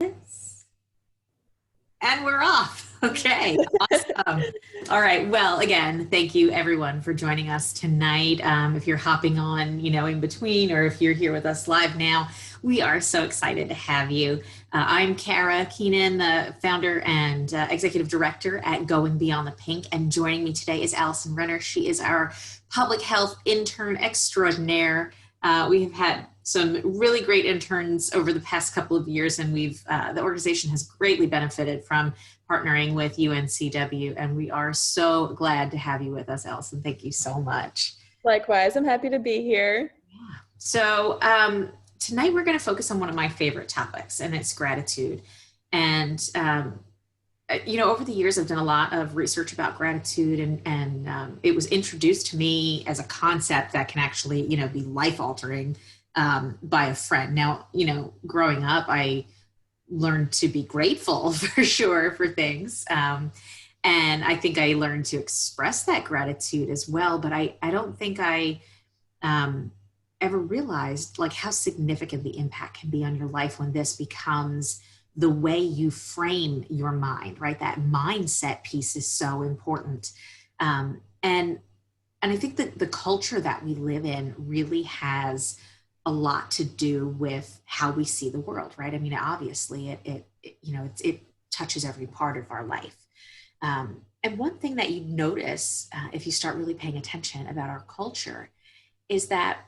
And we're off. Okay, awesome. All right. Well, again, thank you everyone for joining us tonight. If you're hopping on, in between, or if you're here with us live now, we are so excited to have you. I'm Kara Keenan, the founder and executive director at Going Beyond the Pink. And joining me today is Allison Renner. She is our public health intern extraordinaire. We have had some really great interns over the past couple of years, and the organization has greatly benefited from partnering with UNCW, and we are so glad to have you with us, Allison. Thank you so much. Likewise, I'm happy to be here. Yeah. So tonight we're going to focus on one of my favorite topics, and it's gratitude. And over the years, I've done a lot of research about gratitude, and it was introduced to me as a concept that can actually, be life-altering by a friend. Now, growing up, I learned to be grateful for sure for things. And I think I learned to express that gratitude as well. But I don't think I ever realized like how significant the impact can be on your life when this becomes the way you frame your mind, right? That mindset piece is so important. And I think that the culture that we live in really has a lot to do with how we see the world, right? I mean, obviously it touches every part of our life. And one thing that you notice if you start really paying attention about our culture is that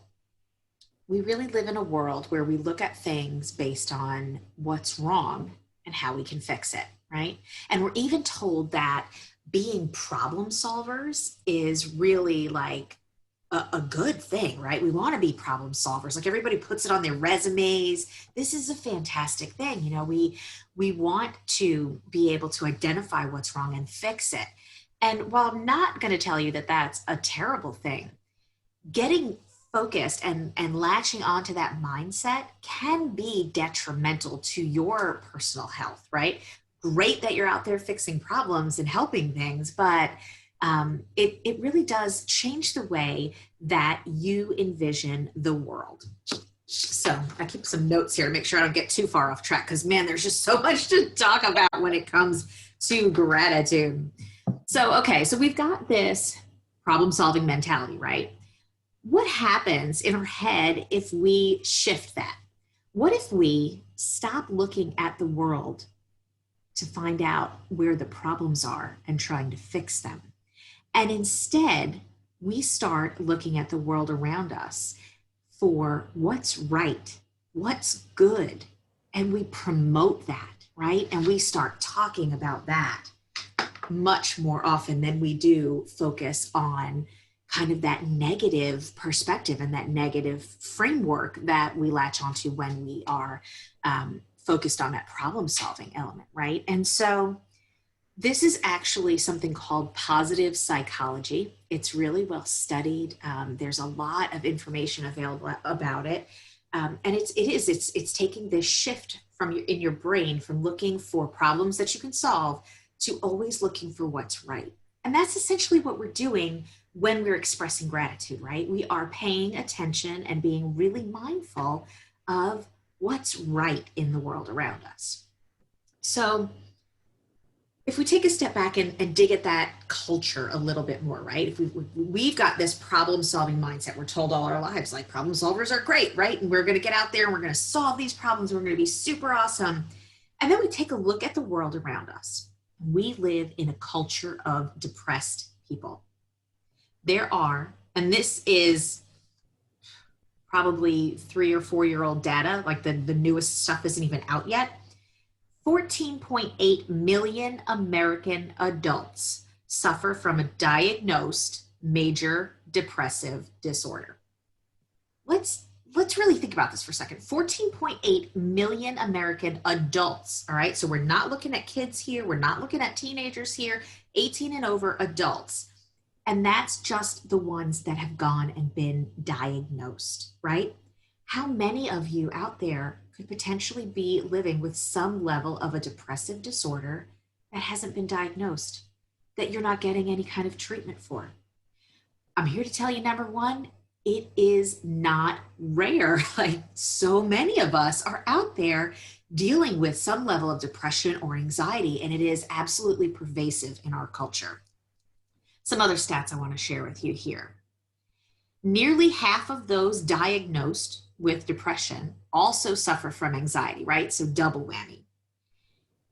we really live in a world where we look at things based on what's wrong and how we can fix it, right? And we're even told that being problem solvers is really like a good thing, right? We want to be problem solvers. Like everybody puts it on their resumes. This is a fantastic thing. We want to be able to identify what's wrong and fix it. And while I'm not going to tell you that that's a terrible thing, getting focused and latching onto that mindset can be detrimental to your personal health, right? Great that you're out there fixing problems and helping things, but it really does change the way that you envision the world. So I keep some notes here to make sure I don't get too far off track because, man, there's just so much to talk about when it comes to gratitude. So we've got this problem-solving mentality, right? What happens in our head if we shift that? What if we stop looking at the world to find out where the problems are and trying to fix them? And instead, we start looking at the world around us for what's right, what's good, and we promote that, right? And we start talking about that much more often than we do focus on kind of that negative perspective and that negative framework that we latch onto when we are focused on that problem solving element, right? And so this is actually something called positive psychology. It's really well studied. There's a lot of information available about it. And it's taking this shift in your brain from looking for problems that you can solve to always looking for what's right. And that's essentially what we're doing when we're expressing gratitude, right? We are paying attention and being really mindful of what's right in the world around us. So if we take a step back and dig at that culture a little bit more, right? If we've got this problem-solving mindset, we're told all our lives, like problem solvers are great, right? And we're going to get out there and we're going to solve these problems. We're going to be super awesome. And then we take a look at the world around us. We live in a culture of depressed people. There are, and this is probably 3 or 4 year old data, like the newest stuff isn't even out yet. 14.8 million American adults suffer from a diagnosed major depressive disorder. Let's really think about this for a second. 14.8 million American adults, all right? So we're not looking at kids here. We're not looking at teenagers here, 18 and over adults. And that's just the ones that have gone and been diagnosed, right? How many of you out there could potentially be living with some level of a depressive disorder that hasn't been diagnosed, that you're not getting any kind of treatment for? I'm here to tell you, number one, it is not rare. Like so many of us are out there dealing with some level of depression or anxiety, and it is absolutely pervasive in our culture. Some other stats I want to share with you here. Nearly half of those diagnosed with depression also suffer from anxiety, right? So double whammy.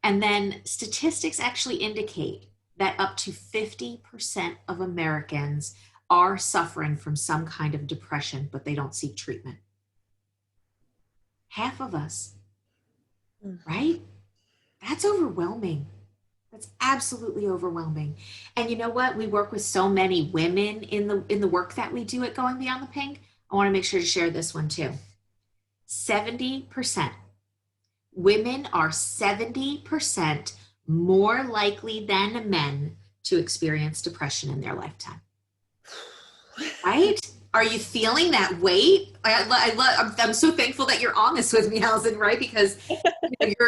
And then statistics actually indicate that up to 50% of Americans are suffering from some kind of depression, but they don't seek treatment. Half of us, right? That's overwhelming. That's absolutely overwhelming. And you know what? We work with so many women in the work that we do at Going Beyond the Pink. I want to make sure to share this one too. 70%. Women are 70% more likely than men to experience depression in their lifetime. Right? Are you feeling that weight? I'm so thankful that you're on this with me, Allison, right? Because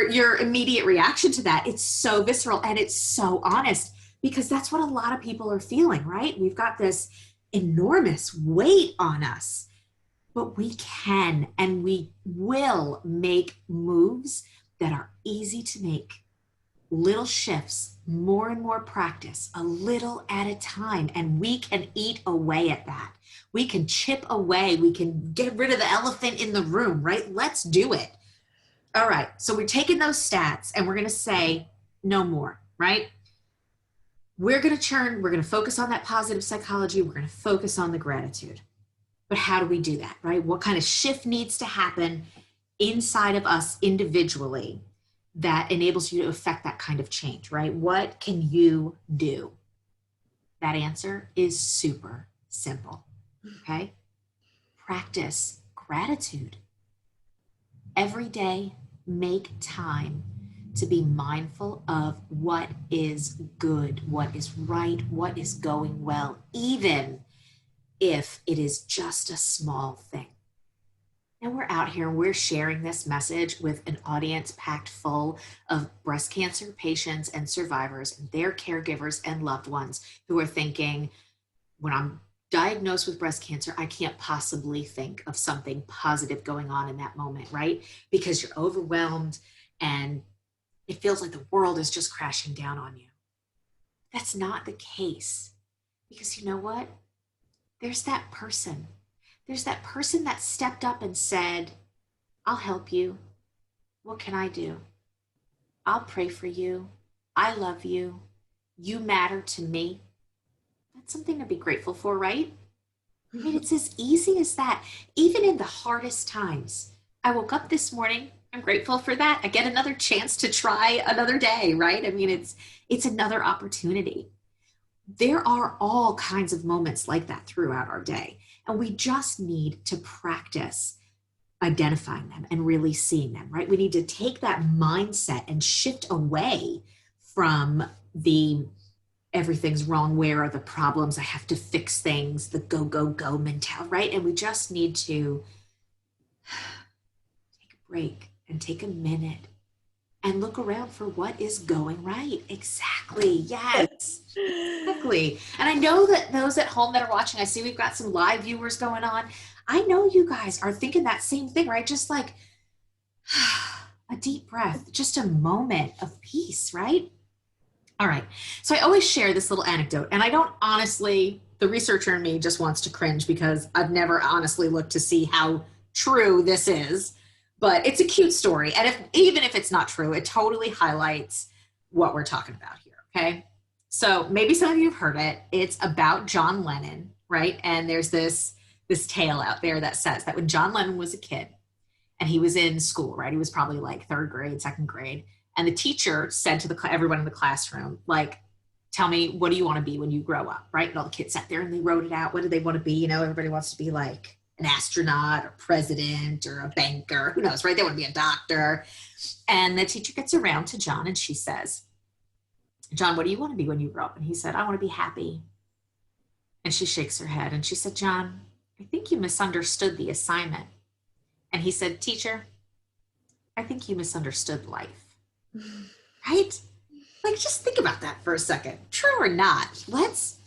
your immediate reaction to that, it's so visceral and it's so honest because that's what a lot of people are feeling, right? We've got this enormous weight on us, but we can and we will make moves that are easy to make. Little shifts, more and more practice, a little at a time, and we can eat away at that. We can chip away. We can get rid of the elephant in the room, right? Let's do it. All right. So we're taking those stats and we're going to say no more, right? We're going to focus on that positive psychology. We're going to focus on the gratitude. But how do we do that, right? What kind of shift needs to happen inside of us individually that enables you to affect that kind of change, right? What can you do? That answer is super simple, okay? Practice gratitude. Every day, make time to be mindful of what is good, what is right, what is going well, even if it is just a small thing. And we're out here and we're sharing this message with an audience packed full of breast cancer patients and survivors and their caregivers and loved ones who are thinking, when I'm diagnosed with breast cancer, I can't possibly think of something positive going on in that moment, right? Because you're overwhelmed and it feels like the world is just crashing down on you. That's not the case. Because you know what? There's that person. There's that person that stepped up and said, I'll help you. What can I do? I'll pray for you. I love you. You matter to me. That's something to be grateful for, right? I mean, it's as easy as that. Even in the hardest times. I woke up this morning. I'm grateful for that. I get another chance to try another day, right? I mean, it's another opportunity. There are all kinds of moments like that throughout our day. And we just need to practice identifying them and really seeing them, right? We need to take that mindset and shift away from the everything's wrong, where are the problems, I have to fix things, the go, go, go mentality, right? And we just need to take a break and take a minute and look around for what is going right. Exactly. Yes. Exactly. And I know that those at home that are watching, I see we've got some live viewers going on. I know you guys are thinking that same thing, right? Just like a deep breath, just a moment of peace, right? All right. So I always share this little anecdote, and I don't honestly, the researcher in me just wants to cringe because I've never honestly looked to see how true this is, but it's a cute story. And even if it's not true, it totally highlights what we're talking about here. Okay. So maybe some of you have heard it. It's about John Lennon, right? And there's this tale out there that says that when John Lennon was a kid and he was in school, right? He was probably like third grade, second grade. And the teacher said to everyone in the classroom, like, tell me, what do you want to be when you grow up, right? And all the kids sat there and they wrote it out. What do they want to be? You know, everybody wants to be like an astronaut or president or a banker, who knows, right? They want to be a doctor. And the teacher gets around to John and she says, John, what do you want to be when you grow up? And he said, I want to be happy. And she shakes her head and she said, John, I think you misunderstood the assignment. And he said, teacher, I think you misunderstood life. Right? Like, just think about that for a second. True or not, let's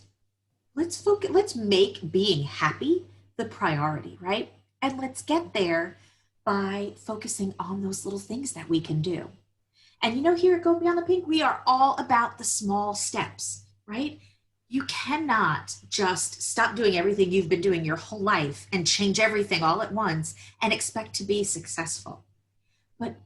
focus, let's make being happy the priority, right? And let's get there by focusing on those little things that we can do. And here at Go Beyond the Pink, we are all about the small steps, right? You cannot just stop doing everything you've been doing your whole life and change everything all at once and expect to be successful. But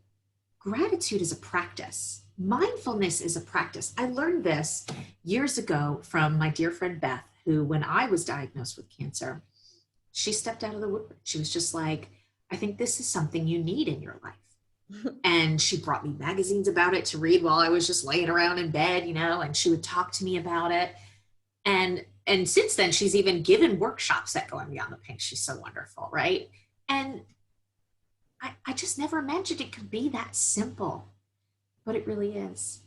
gratitude is a practice. Mindfulness is a practice. I learned this years ago from my dear friend Beth, who, when I was diagnosed with cancer, she stepped out of the woodwork. She was just like, I think this is something you need in your life. And she brought me magazines about it to read while I was just laying around in bed, and she would talk to me about it. And since then, she's even given workshops at Going Beyond the Pink. She's so wonderful, right? And I just never imagined it could be that simple, but it really is.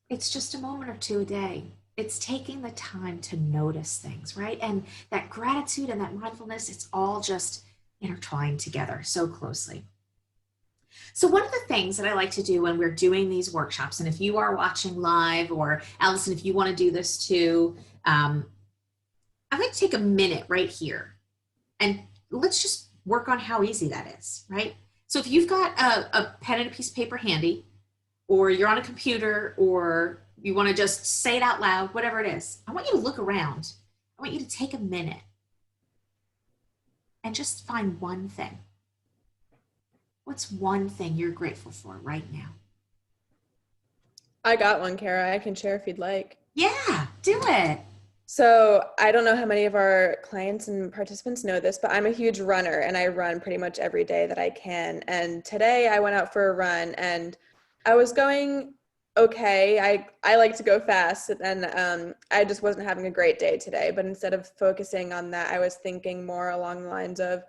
It's just a moment or two a day. It's taking the time to notice things, right? And that gratitude and that mindfulness, it's all just intertwined together so closely. So one of the things that I like to do when we're doing these workshops, and if you are watching live, or Allison, if you want to do this too, I like to take a minute right here and let's just work on how easy that is, right? So if you've got a pen and a piece of paper handy, or you're on a computer, or you want to just say it out loud, whatever it is, I want you to look around. I want you to take a minute and just find one thing. What's one thing you're grateful for right now? I got one, Kara. I can share if you'd like. Yeah, do it. So I don't know how many of our clients and participants know this, but I'm a huge runner and I run pretty much every day that I can. And today I went out for a run and I was going okay. I like to go fast, and I just wasn't having a great day today. But instead of focusing on that, I was thinking more along the lines of,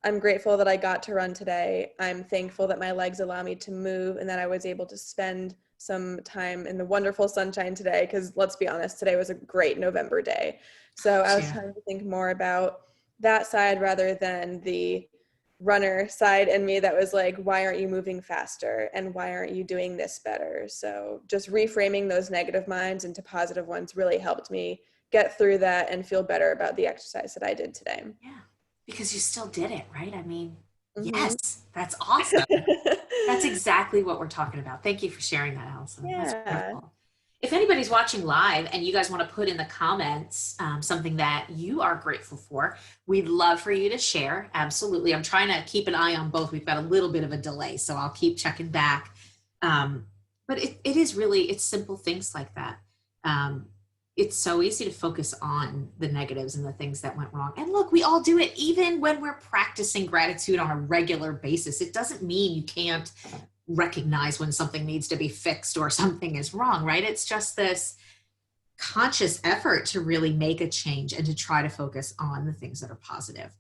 I'm grateful that I got to run today. I'm thankful that my legs allow me to move and that I was able to spend some time in the wonderful sunshine today, because let's be honest, today was a great November day. So I was Yeah. trying to think more about that side rather than the runner side in me that was like, why aren't you moving faster and why aren't you doing this better? So just reframing those negative minds into positive ones really helped me get through that and feel better about the exercise that I did today. Yeah, because you still did it, right? I mean, Mm-hmm. yes, that's awesome. That's exactly what we're talking about. Thank you for sharing that, Allison. That's Yeah. wonderful. If anybody's watching live and you guys want to put in the comments something that you are grateful for, we'd love for you to share. Absolutely. I'm trying to keep an eye on both. We've got a little bit of a delay, so I'll keep checking back. But it is really, it's simple things like that. Um, it's so easy to focus on the negatives and the things that went wrong. And look, we all do it even when we're practicing gratitude on a regular basis. It doesn't mean you can't recognize when something needs to be fixed or something is wrong, right? It's just this conscious effort to really make a change and to try to focus on the things that are positive.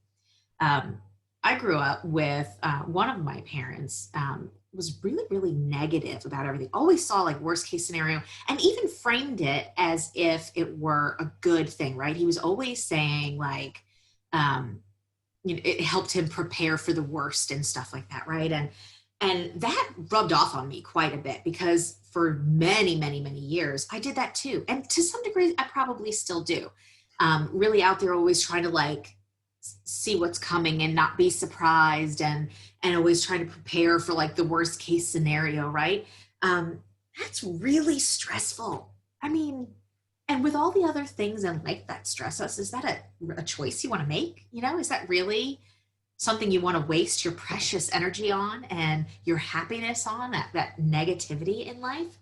Um, I grew up with one of my parents was really, really negative about everything, always saw like worst case scenario, and even framed it as if it were a good thing, right? He was always saying like, it helped him prepare for the worst and stuff like that, right? And that rubbed off on me quite a bit, because for many, many, many years, I did that too. And to some degree, I probably still do. Really out there, always trying to like see what's coming and not be surprised, and always trying to prepare for like the worst case scenario, right? That's really stressful. I mean, and with all the other things in life that stress us, is that a choice you want to make? Is that really something you want to waste your precious energy on and your happiness on, that negativity in life?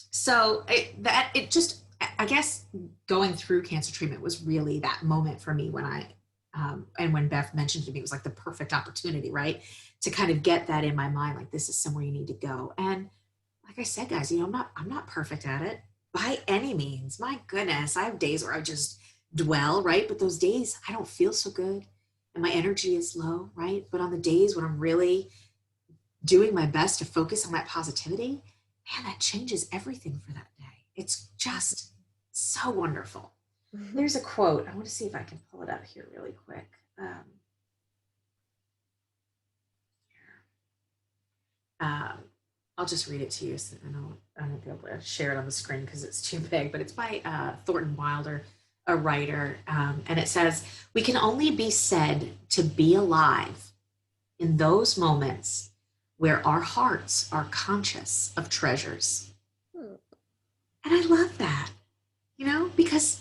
So I guess going through cancer treatment was really that moment for me and when Beth mentioned to me, it was like the perfect opportunity, right? To kind of get that in my mind, like, this is somewhere you need to go. And like I said, guys, I'm not perfect at it by any means. My goodness, I have days where I just dwell, right? But those days I don't feel so good and my energy is low, right? But on the days when I'm really doing my best to focus on that positivity, man, that changes everything for that day. It's just so wonderful. There's a quote. I want to see if I can pull it up here really quick. I'll just read it to you, so I won't be able to share it on the screen because it's too big, but it's by Thornton Wilder. a writer, and it says, "We can only be said to be alive in those moments where our hearts are conscious of treasures." Hmm. And I love that, because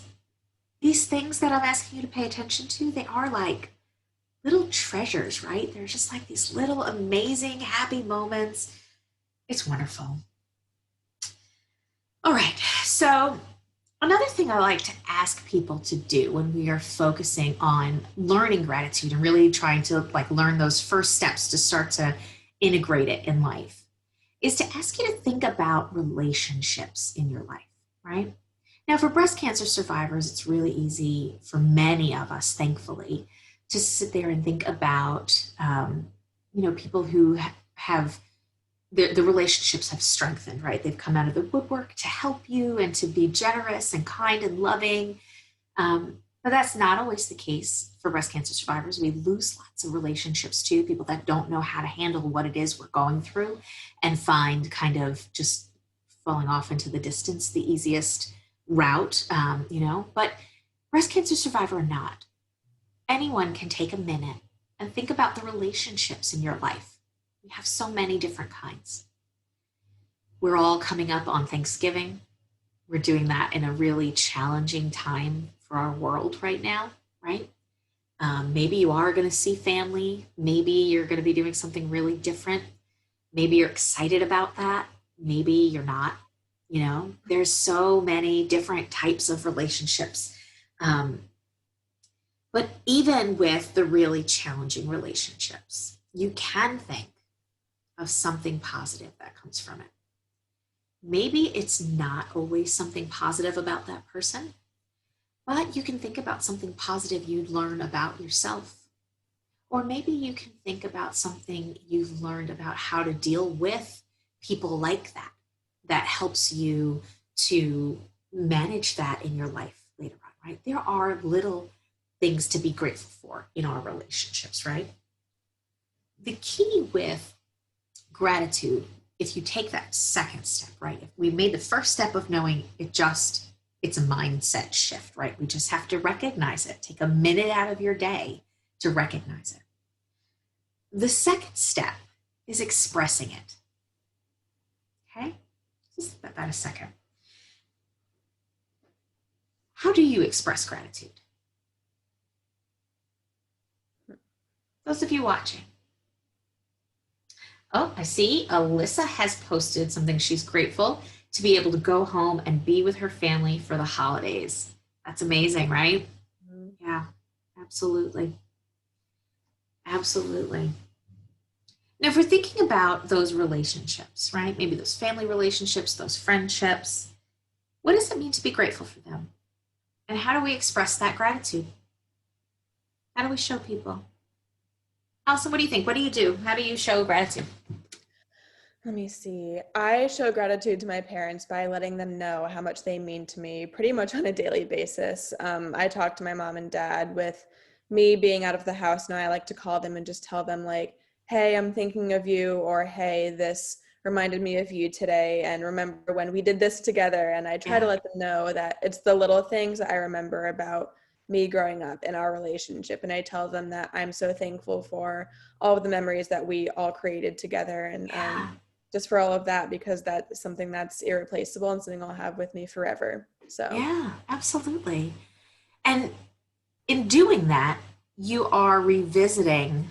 these things that I'm asking you to pay attention to, they are like little treasures, right? They're just like these little amazing, happy moments. It's wonderful. All right. So, another thing I like to ask people to do when we are focusing on learning gratitude and really trying to like learn those first steps to start to integrate it in life is to ask you to think about relationships in your life, right? Now, for breast cancer survivors, it's really easy for many of us, thankfully, to sit there and think about, people who have the relationships have strengthened, right? They've come out of the woodwork to help you and to be generous and kind and loving. But that's not always the case for breast cancer survivors. We lose lots of relationships too, people that don't know how to handle what it is we're going through and find kind of just falling off into the distance the easiest route, But breast cancer survivor or not, anyone can take a minute and think about the relationships in your life. We have so many different kinds. We're all coming up on Thanksgiving. We're doing that in a really challenging time for our world right now, right? Maybe you are going to see family. Maybe you're going to be doing something really different. Maybe you're excited about that. Maybe you're not. There's so many different types of relationships. But even with the really challenging relationships, you can think of something positive that comes from it. Maybe it's not always something positive about that person, but you can think about something positive you'd learn about yourself. Or maybe you can think about something you've learned about how to deal with people like that, that helps you to manage that in your life later on, right? There are little things to be grateful for in our relationships, right? The key with gratitude, if you take that second step, right? If we made the first step of knowing it's a mindset shift, right? We just have to recognize it. Take a minute out of your day to recognize it. The second step is expressing it. Okay? Just think about that a second. How do you express gratitude? Those of you watching. Oh, I see Alyssa has posted something. She's grateful to be able to go home and be with her family for the holidays. That's amazing, right? Mhm. Yeah, absolutely. Absolutely. Now, if we're thinking about those relationships, right? Maybe those family relationships, those friendships, what does it mean to be grateful for them? And how do we express that gratitude? How do we show people? Allison, what do you think? What do you do? How do you show gratitude? Let me see. I show gratitude to my parents by letting them know how much they mean to me pretty much on a daily basis. I talk to my mom and dad with me being out of the house now. I like to call them and just tell them like, hey, I'm thinking of you, or hey, this reminded me of you today. And remember when we did this together. And I try to Yeah. let them know that it's the little things that I remember about me growing up in our relationship. And I tell them that I'm so thankful for all of the memories that we all created together. And Yeah. just for all of that, because that's something that's irreplaceable and something I'll have with me forever. So, Yeah, absolutely. And in doing that, you are revisiting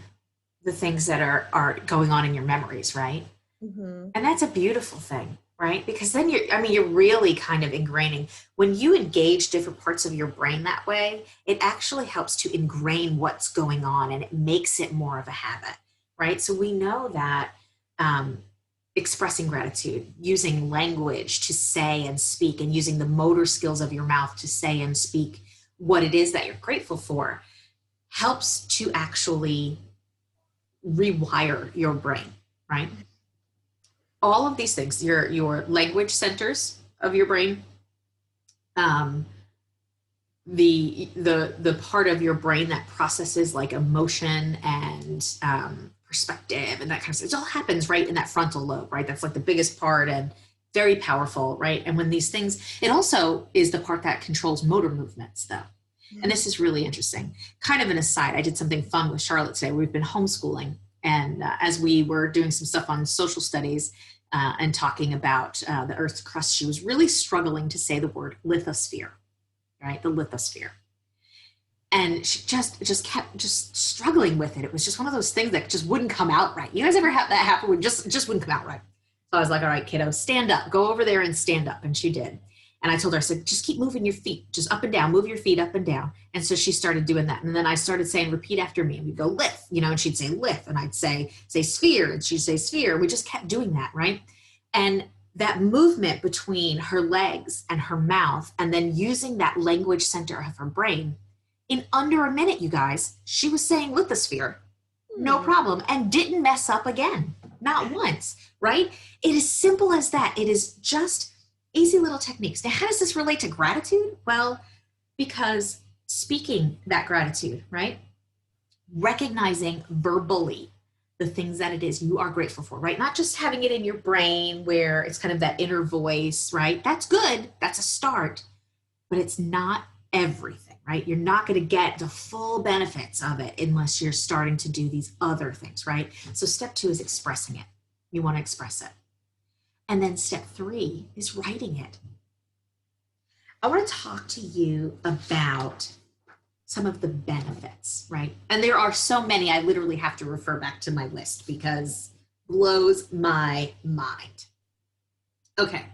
the things that are going on in your memories, right? mhm. And that's a beautiful thing, right? Because then you're really kind of ingraining. When you engage different parts of your brain that way, it actually helps to ingrain what's going on and it makes it more of a habit, right? So we know that um, expressing gratitude, using language to say and speak, and using the motor skills of your mouth to say and speak what it is that you're grateful for helps to actually rewire your brain, right? All of these things, your language centers of your brain, um, the part of your brain that processes like emotion and perspective and that kind of stuff. It all happens right in that frontal lobe, right? That's like the biggest part and very powerful, right? And when these things, it also is the part that controls motor movements, though. And this is really interesting. Kind of an aside, I did something fun with Charlotte today. We've been homeschooling. And as we were doing some stuff on social studies and talking about the Earth's crust, she was really struggling to say the word lithosphere, right? The lithosphere. And she just kept just struggling with it. It was just one of those things that just wouldn't come out right. You guys ever have that happen where just wouldn't come out right? So I was like, all right, kiddo, stand up, go over there and stand up. And she did. And I told her, I said, just keep moving your feet, just up and down, move your feet up and down. And so she started doing that. And then I started saying, repeat after me. And we'd go, lift, and she'd say lift. And I'd say sphere. And she'd say sphere. We just kept doing that, right? And that movement between her legs and her mouth, and then using that language center of her brain, in under a minute, you guys, she was saying lithosphere, no problem, and didn't mess up again, not once, right? It is simple as that. It is just easy little techniques. Now, how does this relate to gratitude? Well, because speaking that gratitude, right? Recognizing verbally the things that it is you are grateful for, right? Not just having it in your brain where it's kind of that inner voice, right? That's good. That's a start, but it's not everything, right? You're not going to get the full benefits of it unless you're starting to do these other things, right? So step 2 is expressing it. You want to express it. And then step 3 is writing it. I want to talk to you about some of the benefits, right? And there are so many, I literally have to refer back to my list because it blows my mind. Okay.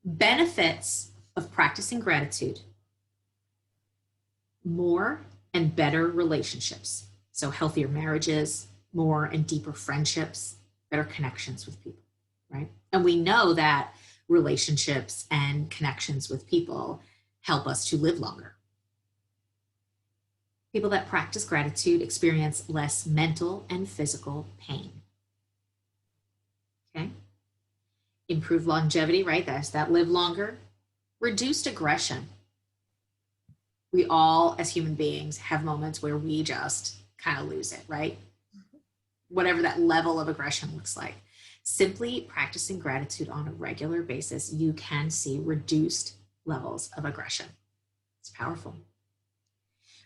Benefits of practicing gratitude: more and better relationships. So healthier marriages, more and deeper friendships, better connections with people, right? And we know that relationships and connections with people help us to live longer. People that practice gratitude experience less mental and physical pain. Okay? Improved longevity, right? That's that live longer. Reduced aggression. We all, as human beings, have moments where we just kind of lose it, right? Whatever that level of aggression looks like. Simply practicing gratitude on a regular basis, you can see reduced levels of aggression. It's powerful.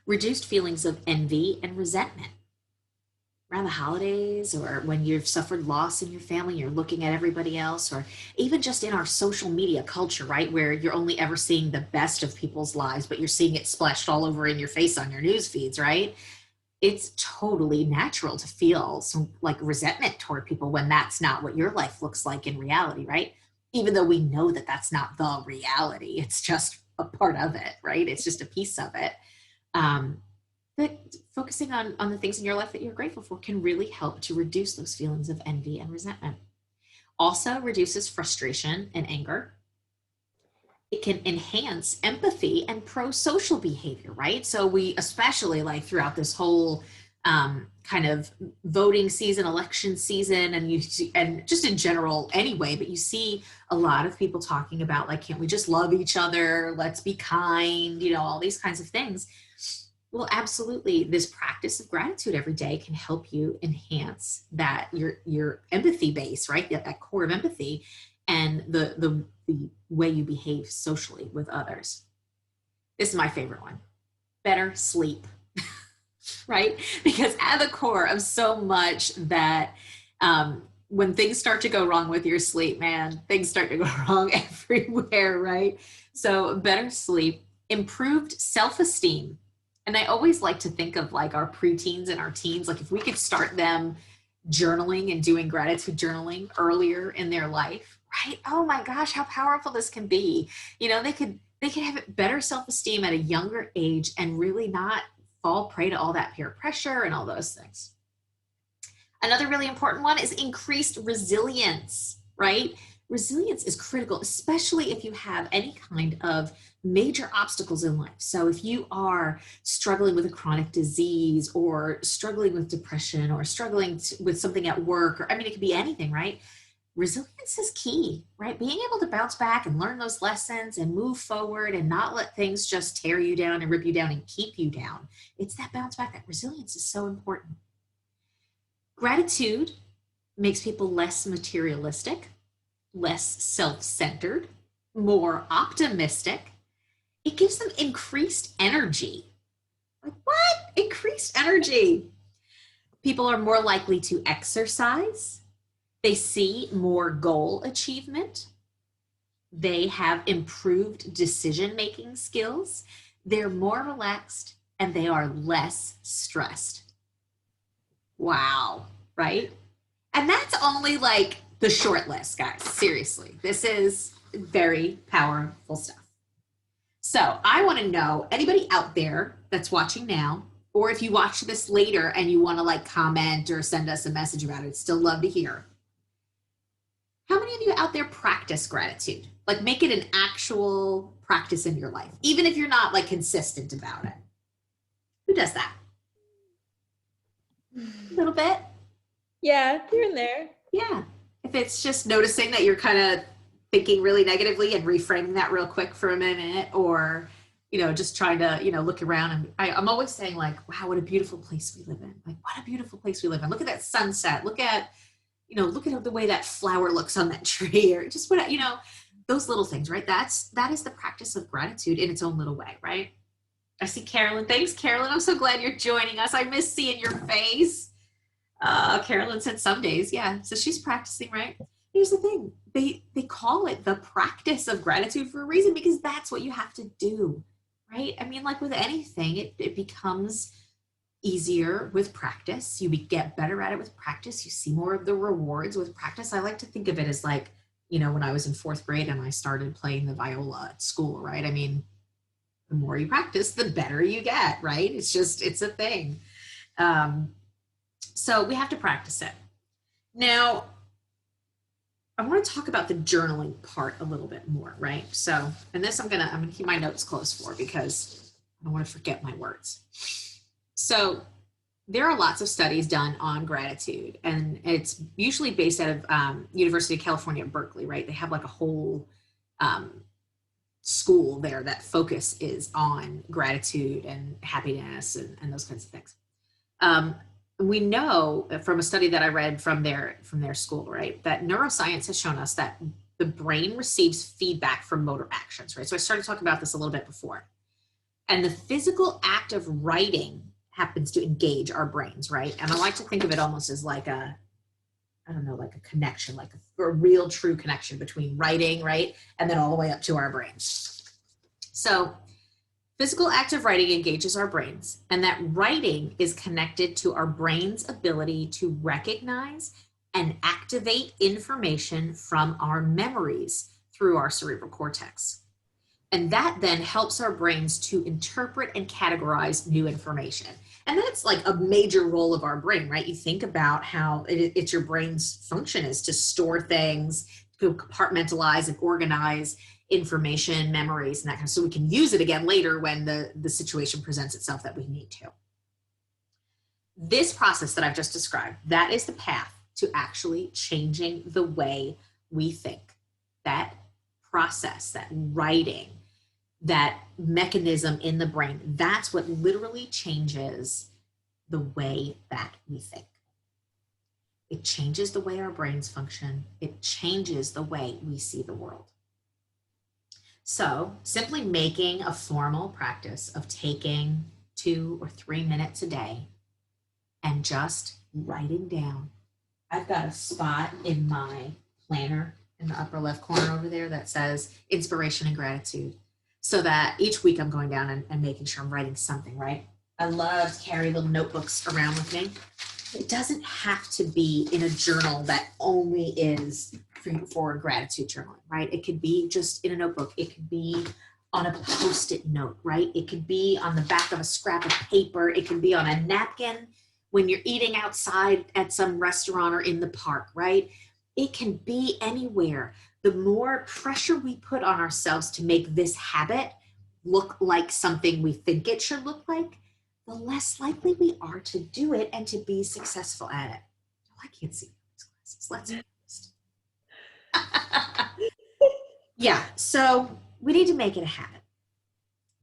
Reduced feelings of envy and resentment. Around the holidays, or when you've suffered loss in your family, you're looking at everybody else, or even just in our social media culture, right? Where you're only ever seeing the best of people's lives, but you're seeing it splashed all over in your face on your news feeds, right? It's totally natural to feel some like resentment toward people when that's not what your life looks like in reality, right? Even though we know that that's not the reality, it's just a part of it, right? It's just a piece of it. But focusing on the things in your life that you're grateful for can really help to reduce those feelings of envy and resentment. Also reduces frustration and anger. It can enhance empathy and pro-social behavior, right? So we, especially like throughout this whole kind of voting season, election season, and you see, and just in general anyway, but you see a lot of people talking about like, can't we just love each other? Let's be kind, all these kinds of things. Well, absolutely. This practice of gratitude every day can help you enhance that your empathy base, right? That core of empathy and the way you behave socially with others. This is my favorite one. Better sleep, right? Because at the core of so much that when things start to go wrong with your sleep, man, things start to go wrong everywhere, right? So better sleep, improved self-esteem. And I always like to think of like our preteens and our teens, like if we could start them journaling and doing gratitude journaling earlier in their life, right? Oh my gosh, how powerful this can be. They could have better self-esteem at a younger age and really not fall prey to all that peer pressure and all those things. Another really important one is increased resilience, right? Resilience is critical, especially if you have any kind of major obstacles in life. So if you are struggling with a chronic disease or struggling with depression or struggling with something at work, or it could be anything, right? Resilience is key, right? Being able to bounce back and learn those lessons and move forward and not let things just tear you down and rip you down and keep you down. It's that bounce back. That resilience is so important. Gratitude makes people less materialistic, less self-centered, more optimistic. It gives them increased energy. Like, what? Increased energy. People are more likely to exercise. They see more goal achievement. They have improved decision-making skills. They're more relaxed and they are less stressed. Wow, right? And that's only like the short list, guys. Seriously, this is very powerful stuff. So I want to know, anybody out there that's watching now, or if you watch this later and you want to like comment or send us a message about it, I'd still love to hear. How many of you out there practice gratitude? Like make it an actual practice in your life, even if you're not like consistent about it. Who does that? A little bit. Yeah, here and there. Yeah. If it's just noticing that you're kind of thinking really negatively and reframing that real quick for a minute, or, just trying to, look around. And I'm always saying like, wow, what a beautiful place we live in. Like, what a beautiful place we live in. Look at that sunset. Look at the way that flower looks on that tree, or just what, those little things, right? That is the practice of gratitude in its own little way, right? I see Carolyn. Thanks, Carolyn. I'm so glad you're joining us. I miss seeing your face. Carolyn said some days. Yeah. So she's practicing, right? Here's the thing. They call it the practice of gratitude for a reason, because that's what you have to do, right? I mean, like with anything, it becomes easier with practice. You get better at it with practice. You see more of the rewards with practice. I like to think of it as like, when I was in 4th grade and I started playing the viola at school, right? I mean, the more you practice, the better you get, right? It's a thing. So we have to practice it. Now, I want to talk about the journaling part a little bit more, right? So, and this I'm gonna keep my notes close for, because I don't want to forget my words. So there are lots of studies done on gratitude, and it's usually based out of University of California at Berkeley, right? They have like a whole school there that focus is on gratitude and happiness and those kinds of things. We know from a study that I read from their school, right, that neuroscience has shown us that the brain receives feedback from motor actions, right? So I started talking about this a little bit before. And the physical act of writing happens to engage our brains, right? And I like to think of it almost as like a connection, like a real true connection between writing, right? And then all the way up to our brains. So physical act of writing engages our brains, and that writing is connected to our brain's ability to recognize and activate information from our memories through our cerebral cortex. And that then helps our brains to interpret and categorize new information. And that's like a major role of our brain, right? You think about how it's your brain's function is to store things, to compartmentalize and organize information, memories, and that kind of, so we can use it again later when the situation presents itself that we need to. This process that I've just described, that is the path to actually changing the way we think. That process, that writing, that mechanism in the brain, that's what literally changes the way that we think. It changes the way our brains function. It changes the way we see the world. So simply making a formal practice of taking 2 or 3 minutes a day and just writing down. I've got a spot in my planner in the upper left corner over there that says inspiration and gratitude, so that each week I'm going down and making sure I'm writing something, right? I love to carry little notebooks around with me. It doesn't have to be in a journal that only is for gratitude journaling, right? It could be just in a notebook. It could be on a Post-it note, right? It could be on the back of a scrap of paper. It could be on a napkin when you're eating outside at some restaurant or in the park, right? It can be anywhere. The more pressure we put on ourselves to make this habit look like something we think it should look like, the less likely we are to do it and to be successful at it. Oh, I can't see these glasses. Let's be honest. Yeah, so we need to make it a habit.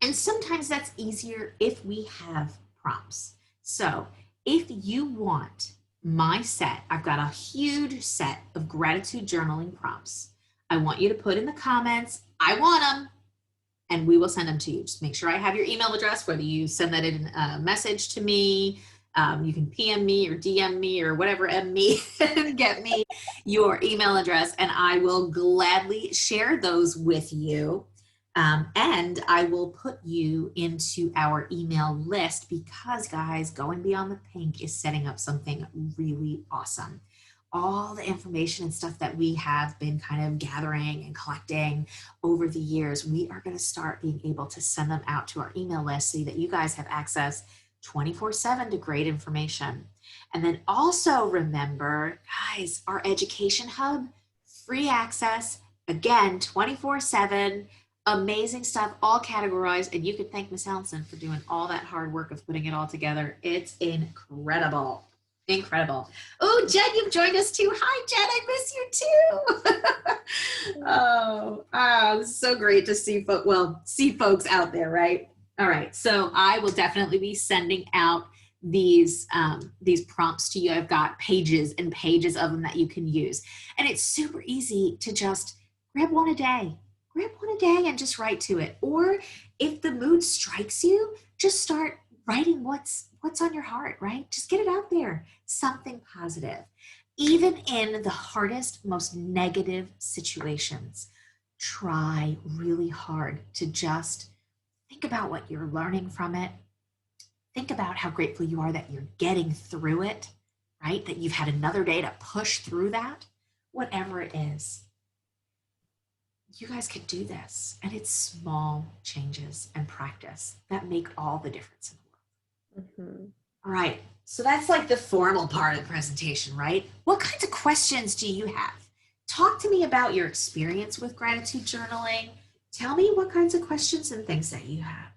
And sometimes that's easier if we have prompts. So if you want my set, I've got a huge set of gratitude journaling prompts I want you to put in the comments, I want them, and we will send them to you. Just make sure I have your email address, whether you send that in a message to me, you can PM me or DM me or whatever, M me, and get me your email address, and I will gladly share those with you. And I will put you into our email list because, guys, Going Beyond the Pink is setting up something really awesome. All the information and stuff that we have been kind of gathering and collecting over the years, we are going to start being able to send them out to our email list so that you guys have access 24/7 to great information. And then also remember, guys, our education hub, free access, again, 24/7, amazing stuff, all categorized. And you can thank Miss Allison for doing all that hard work of putting it all together. It's incredible. Incredible. Oh, Jen, you've joined us too. Hi, Jen. I miss you too. It's so great to see folks out there, right? All right. So I will definitely be sending out these prompts to you. I've got pages and pages of them that you can use. And it's super easy to just grab one a day. Grab one a day and just write to it. Or if the mood strikes you, just start writing what's on your heart, right? Just get it out there. Something positive. Even in the hardest, most negative situations, try really hard to just think about what you're learning from it. Think about how grateful you are that you're getting through it, right? That you've had another day to push through that, whatever it is. You guys can do this. And it's small changes and practice that make all the difference in the world. Mm-hmm. All right. So that's like the formal part of the presentation, right? What kinds of questions do you have? Talk to me about your experience with gratitude journaling. Tell me what kinds of questions and things that you have.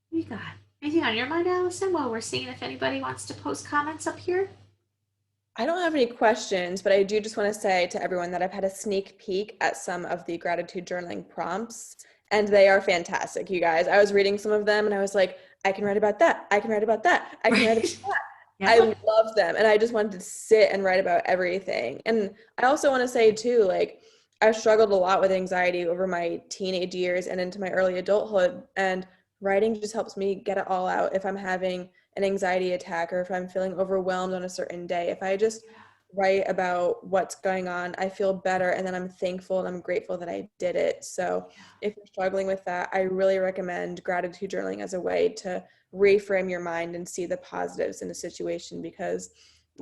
What you got? Anything on your mind, Allison, while we're seeing if anybody wants to post comments up here? I don't have any questions, but I do just want to say to everyone that I've had a sneak peek at some of the gratitude journaling prompts, and they are fantastic, you guys. I was reading some of them and I was like, I can write about that. I can write about that. I can write about that. Yeah. I love them. And I just wanted to sit and write about everything. And I also want to say too, like, I've struggled a lot with anxiety over my teenage years and into my early adulthood. And writing just helps me get it all out. If I'm having an anxiety attack or if I'm feeling overwhelmed on a certain day, if I just write about what's going on, I feel better, and then I'm thankful and I'm grateful that I did it. So if you're struggling with that, I really recommend gratitude journaling as a way to reframe your mind and see the positives in a situation, because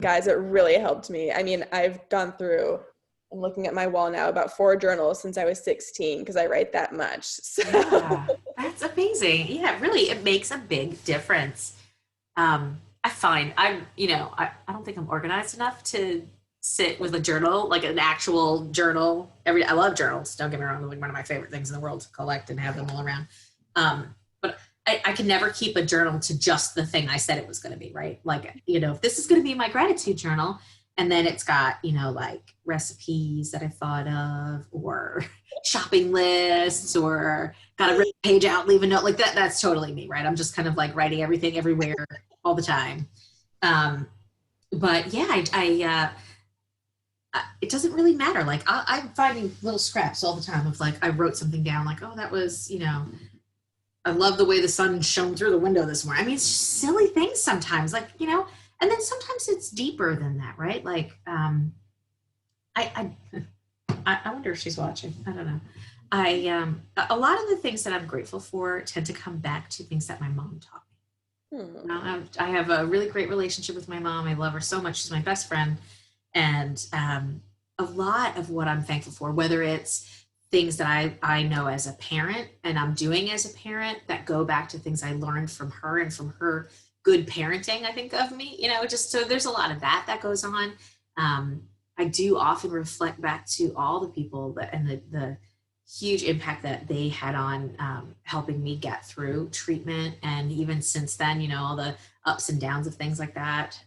guys, it really helped me. I mean, I've gone through, I'm looking at my wall now, about 4 journals since I was 16 because I write that much. So Yeah, that's amazing. Yeah, really, it makes a big difference. I find I don't think I'm organized enough to sit with a journal, like an actual journal. I love journals. Don't get me wrong, like one of my favorite things in the world to collect and have them all around. But I can never keep a journal to just the thing I said it was going to be, right? Like, if this is going to be my gratitude journal, and then it's got, like recipes that I thought of, or shopping lists, or got to rip a page out, leave a note, like that. That's totally me, right? I'm just kind of like writing everything everywhere all the time. But yeah, it doesn't really matter. Like I'm finding little scraps all the time of like, I wrote something down like, oh, that was, I love the way the sun shone through the window this morning. I mean, it's just silly things sometimes, like, and then sometimes it's deeper than that, right? Like, I wonder if she's watching. I don't know. A lot of the things that I'm grateful for tend to come back to things that my mom taught me. I have a really great relationship with my mom. I love her so much. She's my best friend. And a lot of what I'm thankful for, whether it's things that I know as a parent and I'm doing as a parent that go back to things I learned from her and from her good parenting, I think, of me, just so there's a lot of that goes on. I do often reflect back to all the people and the huge impact that they had on helping me get through treatment. And even since then, all the ups and downs of things like that.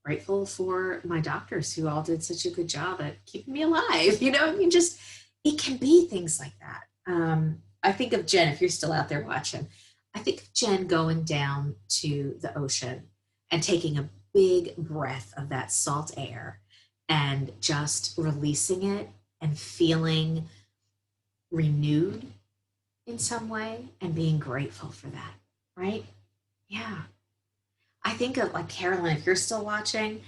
Grateful for my doctors who all did such a good job at keeping me alive. It can be things like that. I think of Jen, if you're still out there watching, I think of Jen going down to the ocean and taking a big breath of that salt air and just releasing it and feeling renewed in some way and being grateful for that, right? Yeah. I think of like Carolyn, if you're still watching,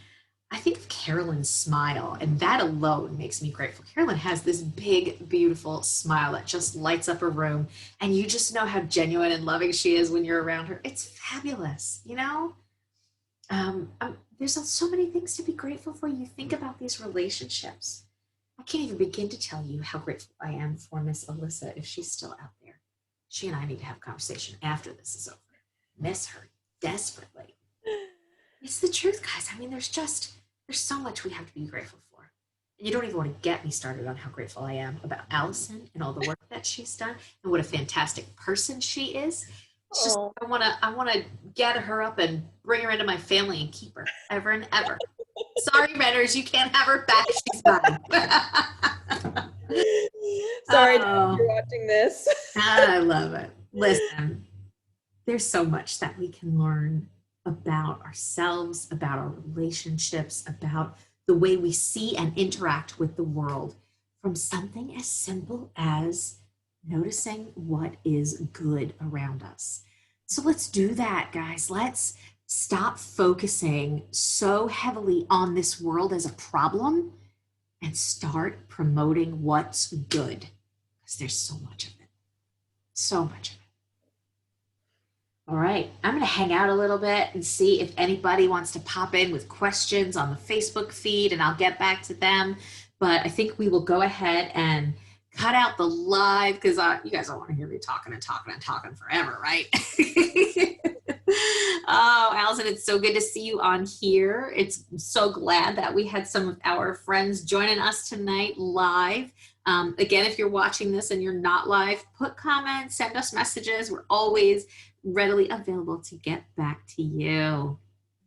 I think of Carolyn's smile, and that alone makes me grateful. Carolyn has this big, beautiful smile that just lights up a room, and you just know how genuine and loving she is when you're around her. It's fabulous, you know? There's so many things to be grateful for. You think about these relationships. I can't even begin to tell you how grateful I am for Miss Alyssa if she's still out there. She and I need to have a conversation after this is over. Miss her desperately. It's the truth, guys. I mean, there's so much we have to be grateful for. And you don't even want to get me started on how grateful I am about Allison and all the work that she's done and what a fantastic person she is. It's just Oh. I wanna get her up and bring her into my family and keep her ever and ever. Sorry, Redders, you can't have her back. She's mine. Sorry, Dad, if Oh, you're watching this. I love it. Listen, there's so much that we can learn about ourselves, about our relationships, about the way we see and interact with the world from something as simple as noticing what is good around us. So let's do that, guys. Let's stop focusing so heavily on this world as a problem and start promoting what's good because there's so much of it. So much of it. All right, I'm going to hang out a little bit and see if anybody wants to pop in with questions on the Facebook feed, and I'll get back to them. But I think we will go ahead and cut out the live because you guys don't want to hear me talking and talking and talking forever, right? Oh, Allison, it's so good to see you on here. It's so glad that we had some of our friends joining us tonight live. Again, if you're watching this and you're not live, put comments, send us messages. We're always readily available to get back to you.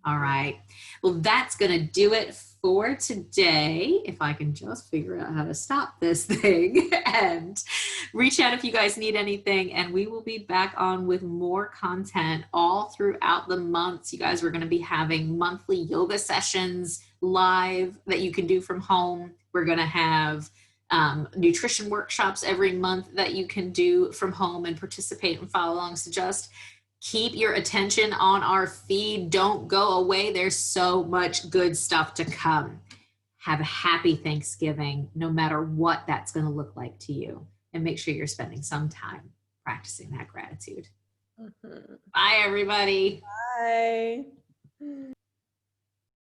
All right. Well, that's going to do it for today. If I can just figure out how to stop this thing and reach out if you guys need anything. And we will be back on with more content all throughout the months. You guys, we're going to be having monthly yoga sessions live that you can do from home. We're going to have nutrition workshops every month that you can do from home and participate and follow along. So just keep your attention on our feed. Don't go away. There's so much good stuff to come. Have a happy Thanksgiving, no matter what that's going to look like to you. And make sure you're spending some time practicing that gratitude. Mhm. Bye, everybody. Bye.